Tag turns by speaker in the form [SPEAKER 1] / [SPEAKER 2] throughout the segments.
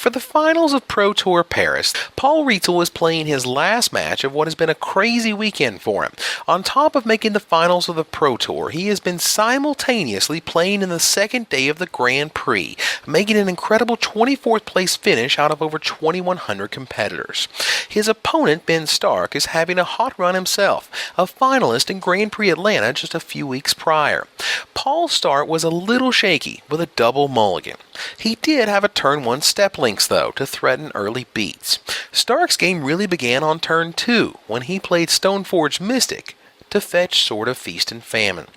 [SPEAKER 1] For the finals of Pro Tour Paris, Paul Rietzl was playing his last match of what has been a crazy weekend for him. On top of making the finals of the Pro Tour, he has been simultaneously playing in the second day of the Grand Prix, making an incredible 24th place finish out of over 2,100 competitors. His opponent, Ben Stark, is having a hot run himself, a finalist in Grand Prix Atlanta just a few weeks prior. Paul's start was a little shaky with a double mulligan. He did have a turn 1 step links though to threaten early beats. Stark's game really began on turn 2 when he played Stoneforge Mystic to fetch Sword of Feast and Famine.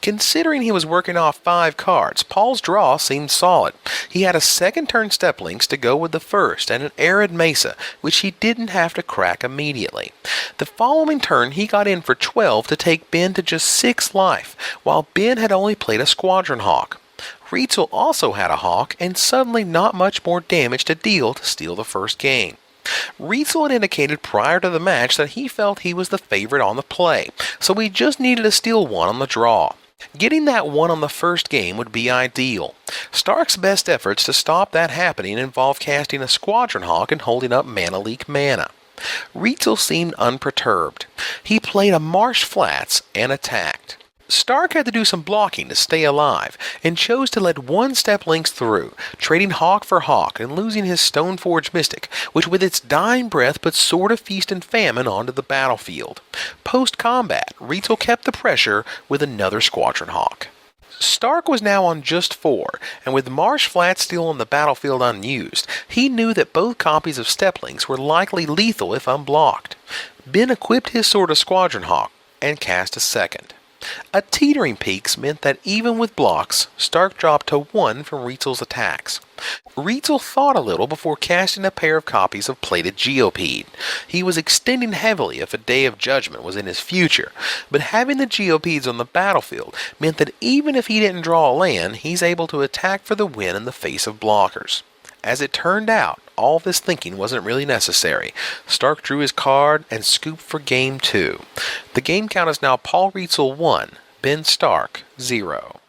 [SPEAKER 1] Considering he was working off 5 cards, Paul's draw seemed solid. He had a second turn step links to go with the first and an Arid Mesa, which he didn't have to crack immediately. The following turn he got in for 12 to take Ben to just 6 life, while Ben had only played a Squadron Hawk. Rietzl also had a Hawk and suddenly not much more damage to deal to steal the first game. Rietzl had indicated prior to the match that he felt he was the favorite on the play, so he just needed to steal 1 on the draw. Getting that 1 on the first game would be ideal. Stark's best efforts to stop that happening involved casting a Squadron Hawk and holding up Mana Leak mana. Rietzl seemed unperturbed. He played a Marsh Flats and attacked. Stark had to do some blocking to stay alive, and chose to let 1 step links through, trading Hawk for Hawk and losing his Stoneforge Mystic, which with its dying breath put Sword of Feast and Famine onto the battlefield. Post-combat, Rietzl kept the pressure with another Squadron Hawk. Stark was now on just 4, and with Marsh Flat still on the battlefield unused, he knew that both copies of Steplinks were likely lethal if unblocked. Ben equipped his Sword of Squadron Hawk and cast a second. A teetering peaks meant that even with blocks, Stark dropped to 1 from Rietzl's attacks. Rietzl thought a little before casting a pair of copies of Plated Geopede. He was extending heavily if a Day of Judgment was in his future, but having the Geopedes on the battlefield meant that even if he didn't draw a land, he's able to attack for the win in the face of blockers. As it turned out, all this thinking wasn't really necessary. Stark drew his card and scooped for Game 2. The game count is now Paul Rietzl 1, Ben Stark 0.